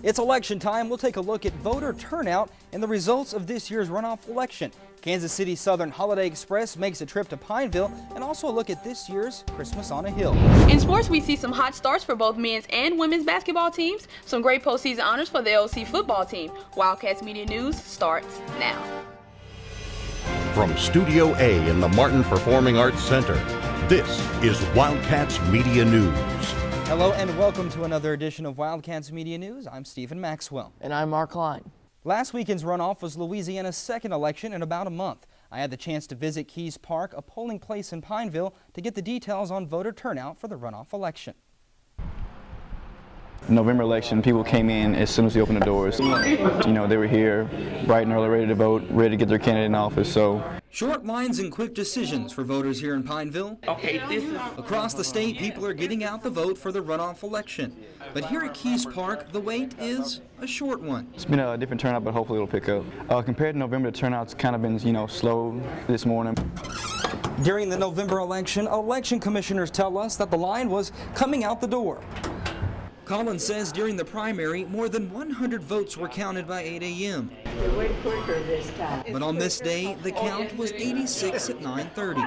It's election time. We'll take a look at voter turnout and the results of this year's runoff election. Kansas City Southern Holiday Express makes a trip to Pineville, and also a look at this year's Christmas on a Hill. In sports, we see some hot starts for both men's and women's basketball teams, some great postseason honors for the LC football team. Wildcats Media News starts now. From Studio A in the Martin Performing Arts Center, this is Wildcats Media News. Hello and welcome to another edition of Wildcats Media News. I'm Stephen Maxwell. And I'm Mark Klein. Last weekend's runoff was Louisiana's second election in about a month. I had the chance to visit Keys Park, a polling place in Pineville, to get the details on voter turnout for the runoff election. November election, people came in as soon as we opened the doors. You know, they were here bright and early, ready to vote, ready to get their candidate in office. So short lines and quick decisions for voters here in Pineville. Across the state, people are getting out the vote for the runoff election. But here at Keys Park, the wait is a short one. It's been a different turnout, but hopefully it'll pick up. Compared to November, the turnout's kind of been, slow this morning. During the November election, election commissioners tell us that the line was coming out the door. Collins says during the primary, more than 100 votes were counted by 8 a.m. It went quicker this time. But on this day, the count was 86 at 9:30.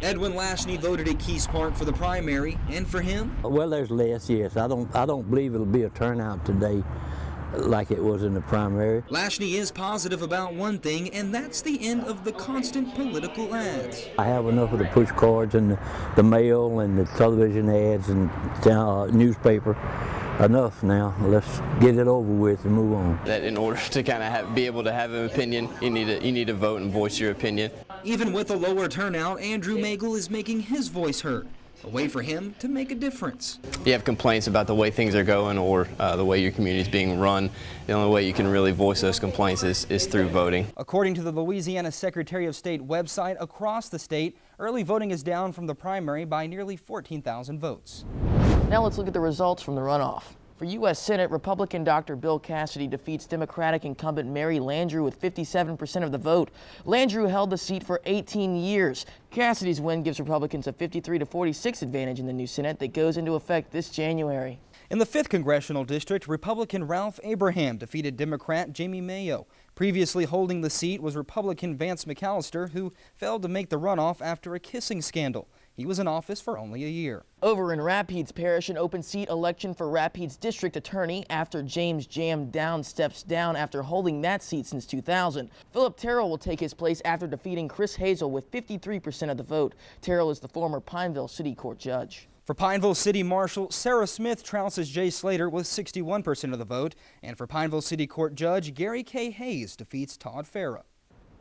Edwin Lashney voted at Keys Park for the primary, and for him, well, there's less, yes. I don't believe it'll be a turnout today like it was in the primary. Lashney is positive about one thing, and that's the end of the constant political ads. I have enough of the push cards and the mail and the television ads and newspaper. Enough now. Let's get it over with and move on. That in order to kind of be able to have an opinion, you need to vote and voice your opinion. Even with a lower turnout, Andrew Magel is making his voice heard. A way for him to make a difference. You have complaints about the way things are going or the way your community is being run. The only way you can really voice those complaints is through voting. According to the Louisiana Secretary of State website, across the state, early voting is down from the primary by nearly 14,000 votes. Now let's look at the results from the runoff. For U.S. Senate, Republican Dr. Bill Cassidy defeats Democratic incumbent Mary Landrieu with 57% of the vote. Landrieu held the seat for 18 years. Cassidy's win gives Republicans a 53-46 advantage in the new Senate that goes into effect this January. In the 5th Congressional District, Republican Ralph Abraham defeated Democrat Jamie Mayo. Previously holding the seat was Republican Vance McAllister, who failed to make the runoff after a kissing scandal. He was in office for only a year. Over in Rapides Parish, an open seat election for Rapides District Attorney after James Jam Down steps down after holding that seat since 2000. Philip Terrell will take his place after defeating Chris Hazel with 53% of the vote. Terrell is the former Pineville City Court judge. For Pineville City Marshal, Sarah Smith trounces Jay Slater with 61% of the vote. And for Pineville City Court Judge, Gary K. Hayes defeats Todd Farah.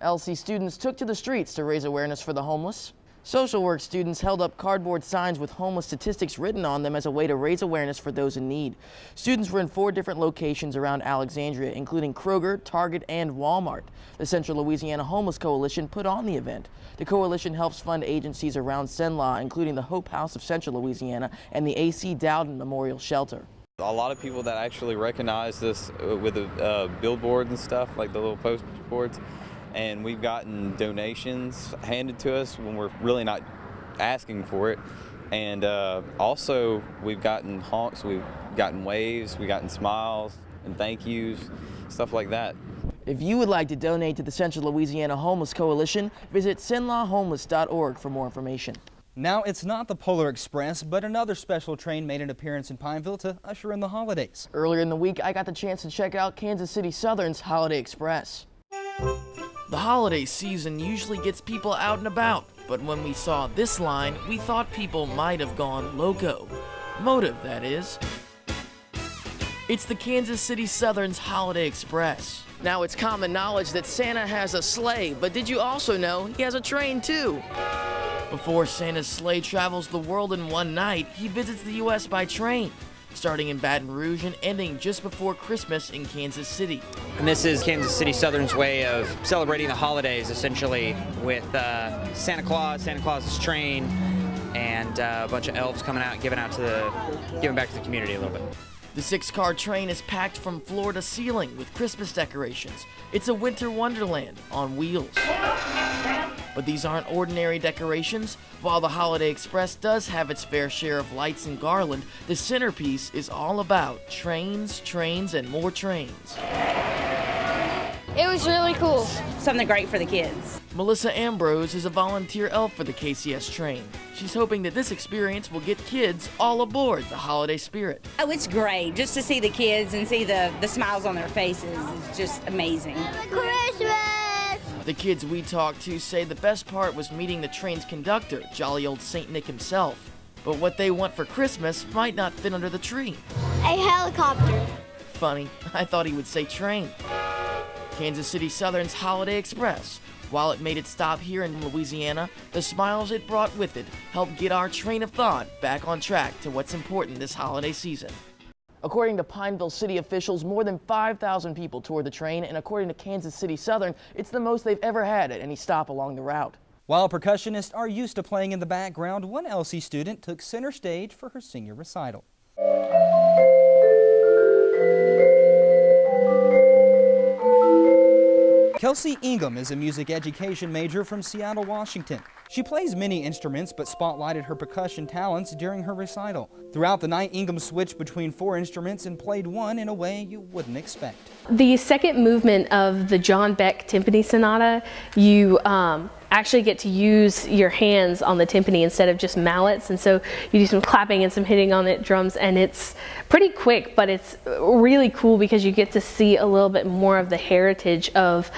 LC students took to the streets to raise awareness for the homeless. Social work students held up cardboard signs with homeless statistics written on them as a way to raise awareness for those in need. Students were in 4 different locations around Alexandria, including Kroger, Target, and Walmart. The Central Louisiana Homeless Coalition put on the event. The coalition helps fund agencies around Cenla, including the Hope House of Central Louisiana and the A.C. Dowden Memorial Shelter. A lot of people that actually recognize this with the billboards and stuff, like the little post boards. And we've gotten donations handed to us when we're really not asking for it. And also we've gotten honks, we've gotten waves, we've gotten smiles and thank yous, stuff like that. If you would like to donate to the Central Louisiana Homeless Coalition, visit cenlahomeless.org for more information. Now it's not the Polar Express, but another special train made an appearance in Pineville to usher in the holidays. Earlier in the week, I got the chance to check out Kansas City Southern's Holiday Express. The holiday season usually gets people out and about, but when we saw this line, we thought people might have gone loco. Motive, that is. It's the Kansas City Southern's Holiday Express. Now it's common knowledge that Santa has a sleigh, but did you also know he has a train too? Before Santa's sleigh travels the world in one night, he visits the U.S. by train, starting in Baton Rouge and ending just before Christmas in Kansas City. And this is Kansas City Southern's way of celebrating the holidays, essentially, with Santa Claus's train, and a bunch of elves coming out, giving back to the community a little bit. The 6-car train is packed from floor to ceiling with Christmas decorations. It's a winter wonderland on wheels. But these aren't ordinary decorations. While the Holiday Express does have its fair share of lights and garland, the centerpiece is all about trains, trains, and more trains. It was really cool. Something great for the kids. Melissa Ambrose is a volunteer elf for the KCS train. She's hoping that this experience will get kids all aboard the holiday spirit. Oh, it's great. Just to see the kids and see the smiles on their faces is just amazing. Christmas! The kids we talked to say the best part was meeting the train's conductor, jolly old St. Nick himself. But what they want for Christmas might not fit under the tree. A helicopter. Funny, I thought he would say train. Kansas City Southern's Holiday Express. While it made its stop here in Louisiana, the smiles it brought with it helped get our train of thought back on track to what's important this holiday season. According to Pineville City officials, more than 5,000 people toured the train, and according to Kansas City Southern, it's the most they've ever had at any stop along the route. While percussionists are used to playing in the background, one Elsie student took center stage for her senior recital. Kelsey Ingham is a music education major from Seattle, Washington. She plays many instruments but spotlighted her percussion talents during her recital. Throughout the night, Ingham switched between 4 instruments and played one in a way you wouldn't expect. The second movement of the John Beck Timpani Sonata, you actually get to use your hands on the timpani instead of just mallets, and so you do some clapping and some hitting on the drums, and it's pretty quick, but it's really cool because you get to see a little bit more of the heritage of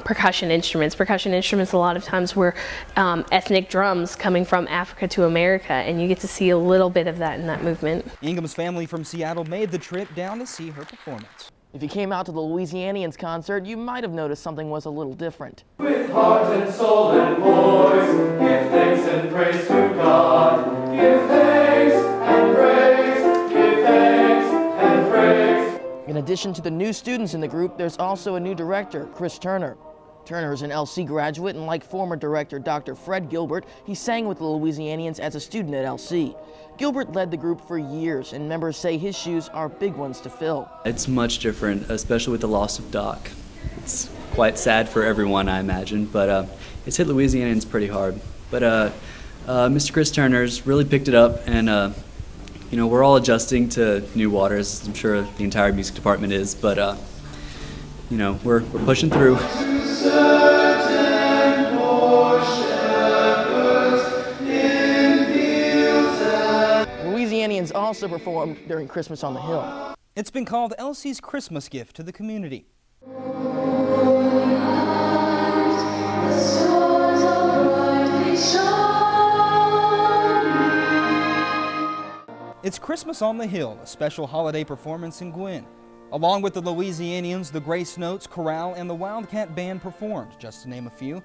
percussion instruments. Percussion instruments a lot of times were ethnic drums coming from Africa to America, and you get to see a little bit of that in that movement. Ingham's family from Seattle made the trip down to see her performance. If you came out to the Louisianians concert, you might have noticed something was a little different. With heart and soul and voice, give thanks and praise to God. Give thanks and praise, give thanks and praise. In addition to the new students in the group, there's also a new director, Chris Turner. Turner is an LC graduate, and like former director Dr. Fred Gilbert, he sang with the Louisianians as a student at LC. Gilbert led the group for years, and members say his shoes are big ones to fill. It's much different, especially with the loss of Doc. It's quite sad for everyone, I imagine, but it's hit Louisianians pretty hard. But Mr. Chris Turner's really picked it up, and you know, we're all adjusting to new waters. I'm sure the entire music department is, but you know, we're pushing through. Louisianians also performed during Christmas on the Hill. It's been called Elsie's Christmas gift to the community. It's Christmas on the Hill, a special holiday performance in Gwynn. Along with the Louisianians, the Grace Notes, Chorale, and the Wildcat Band performed, just to name a few.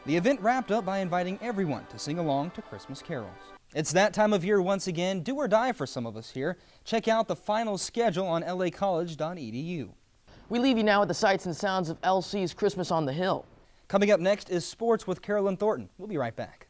The event wrapped up by inviting everyone to sing along to Christmas carols. It's that time of year once again, do or die for some of us here. Check out the final schedule on lacollege.edu. We leave you now with the sights and sounds of Elsies Christmas on the Hill. Coming up next is sports with Karylon Thornton. We'll be right back.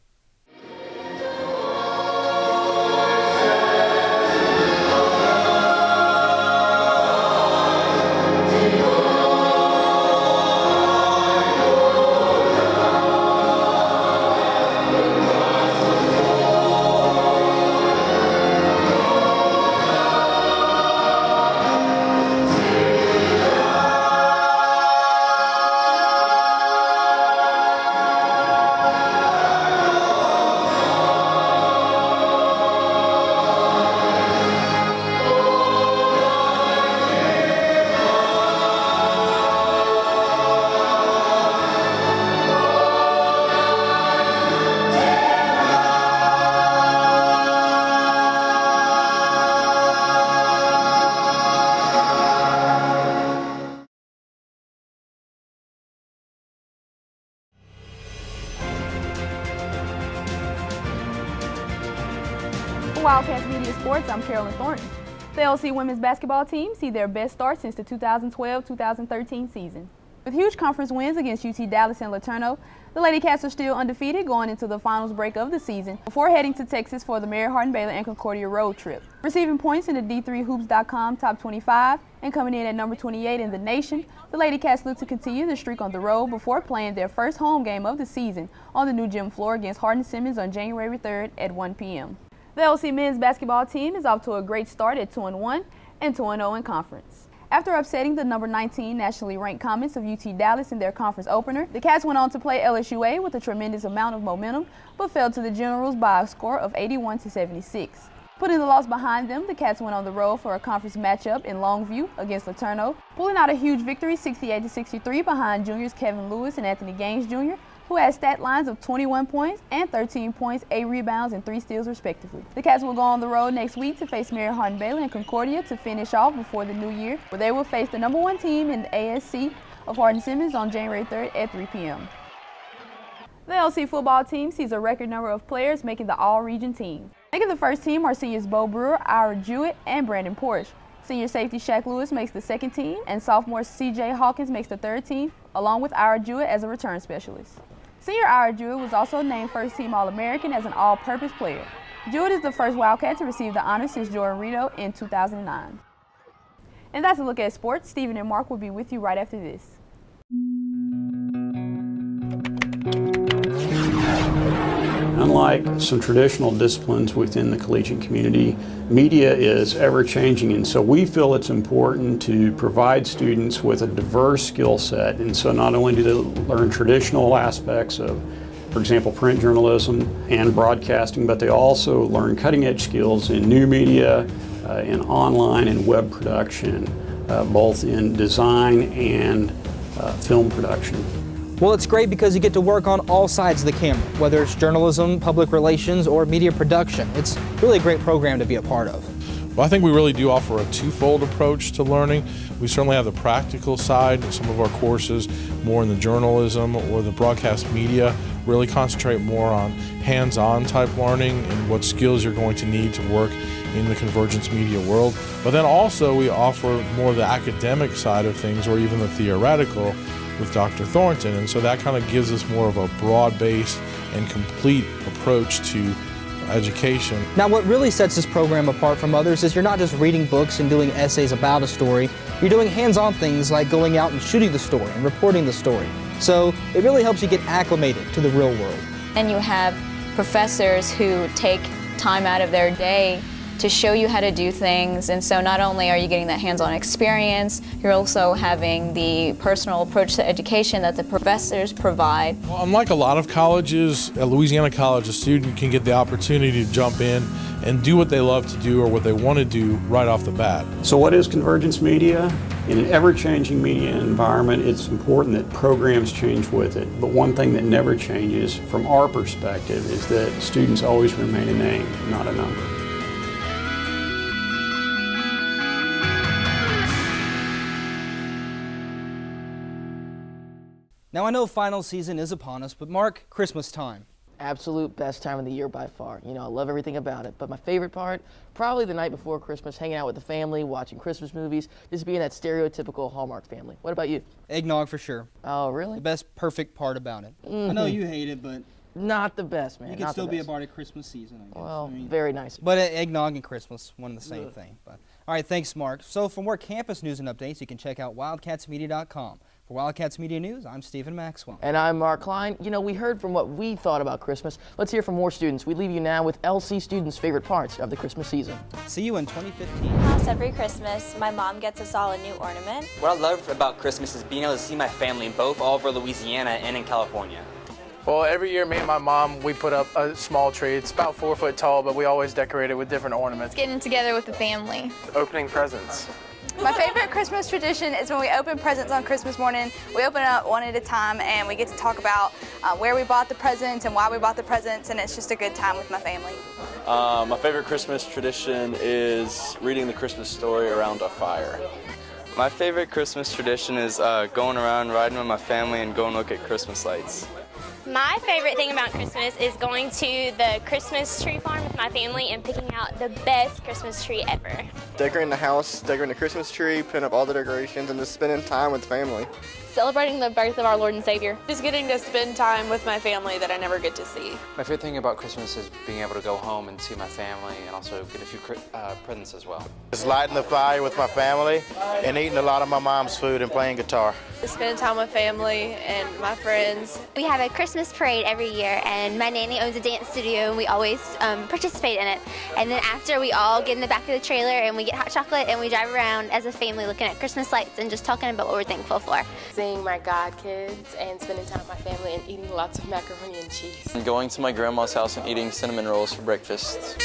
Wildcats Media Sports, I'm Karylon Thornton. The LC women's basketball team see their best start since the 2012-2013 season. With huge conference wins against UT Dallas and Laterno, The Lady Cats are still undefeated going into the finals break of the season before heading to Texas for the Mary Hardin-Baylor and Concordia road trip. Receiving points in the D3Hoops.com top 25 and coming in at number 28 in the nation, the Lady Cats look to continue the streak on the road before playing their first home game of the season on the new gym floor against Hardin-Simmons on January 3rd at 1 p.m. The LC men's basketball team is off to a great start at 2-1 and 2-0 in conference. After upsetting the number 19 nationally ranked Comets of UT Dallas in their conference opener, the Cats went on to play LSUA with a tremendous amount of momentum, but fell to the Generals by a score of 81-76. Putting the loss behind them, the Cats went on the road for a conference matchup in Longview against Laterno, pulling out a huge victory 68-63 behind juniors Kevin Lewis and Anthony Gaines Jr., who had stat lines of 21 points and 13 points, 8 rebounds, and 3 steals respectively. The Cats will go on the road next week to face Mary Hardin-Baylor and Concordia to finish off before the new year, where they will face the number 1 team in the ASC of Hardin-Simmons on January 3rd at 3 p.m. The LC football team sees a record number of players making the all-region team. Making the first team are seniors Bo Brewer, Ira Jewett, and Brandon Porsche. Senior safety Shaq Lewis makes the second team, and sophomore CJ Hawkins makes the third team, along with Ira Jewett as a return specialist. Senior Ira Jewett was also named first-team All-American as an all-purpose player. Jewett is the first Wildcat to receive the honor since Jordan Rito in 2009. And that's a look at sports. Stephen and Mark will be with you right after this. Unlike some traditional disciplines within the collegiate community, media is ever-changing, and so we feel it's important to provide students with a diverse skill set. And so not only do they learn traditional aspects of, for example, print journalism and broadcasting, but they also learn cutting-edge skills in new media, in online and web production, both in design and film production. Well, it's great because you get to work on all sides of the camera, whether it's journalism, public relations, or media production. It's really a great program to be a part of. Well, I think we really do offer a twofold approach to learning. We certainly have the practical side. Some of our courses, more in the journalism or the broadcast media, really concentrate more on hands-on type learning and what skills you're going to need to work in the Convergence Media world. But then also we offer more of the academic side of things, or even the theoretical, with Dr. Thornton, and so that kind of gives us more of a broad-based and complete approach to education. Now, what really sets this program apart from others is you're not just reading books and doing essays about a story, you're doing hands-on things like going out and shooting the story and reporting the story. So it really helps you get acclimated to the real world. And you have professors who take time out of their day to show you how to do things, and so not only are you getting that hands-on experience, you're also having the personal approach to education that the professors provide. Well, unlike a lot of colleges, at Louisiana College, a student can get the opportunity to jump in and do what they love to do or what they want to do right off the bat. So what is Convergence Media? In an ever-changing media environment, it's important that programs change with it. But one thing that never changes from our perspective is that students always remain a name, not a number. Now, I know final season is upon us, but Mark, Christmas time. Absolute best time of the year by far. You know, I love everything about it, but my favorite part, probably the night before Christmas, hanging out with the family, watching Christmas movies, just being that stereotypical Hallmark family. What about you? Eggnog for sure. Oh, really? The best perfect part about it. I know you hate it, but not the best, man. You can still be a part of Christmas season, I guess. Well, very nice. But eggnog and Christmas, one and the same thing. But all right, thanks, Mark. So for more campus news and updates, you can check out wildcatsmedia.com. For Wildcats Media News, I'm Stephen Maxwell. And I'm Mark Klein. You know, we heard from what we thought about Christmas. Let's hear from more students. We leave you now with LC students' favorite parts of the Christmas season. See you in 2015. House every Christmas, my mom gets us all a new ornament. What I love about Christmas is being able to see my family both all over Louisiana and in California. Well, every year, me and my mom, we put up a small tree. It's about 4 foot tall, but we always decorate it with different ornaments. Getting together with the family. Opening presents. My favorite Christmas tradition is when we open presents on Christmas morning. We open it up one at a time, and we get to talk about where we bought the presents and why we bought the presents, and it's just a good time with my family. My favorite Christmas tradition is reading the Christmas story around a fire. My favorite Christmas tradition is going around riding with my family and going look at Christmas lights. My favorite thing about Christmas is going to the Christmas tree farm with my family and picking out the best Christmas tree ever. Decorating the house, decorating the Christmas tree, putting up all the decorations, and just spending time with family. Celebrating the birth of our Lord and Savior. Just getting to spend time with my family that I never get to see. My favorite thing about Christmas is being able to go home and see my family and also get a few presents as well. Just lighting the fire with my family and eating a lot of my mom's food and playing guitar. Spending time with family and my friends. We have a Christmas parade every year, and my nanny owns a dance studio, and we always participate in it. And then after, we all get in the back of the trailer and we get hot chocolate and we drive around as a family looking at Christmas lights and just talking about what we're thankful for. Seeing my godkids and spending time with my family and eating lots of macaroni and cheese. And going to my grandma's house and eating cinnamon rolls for breakfast.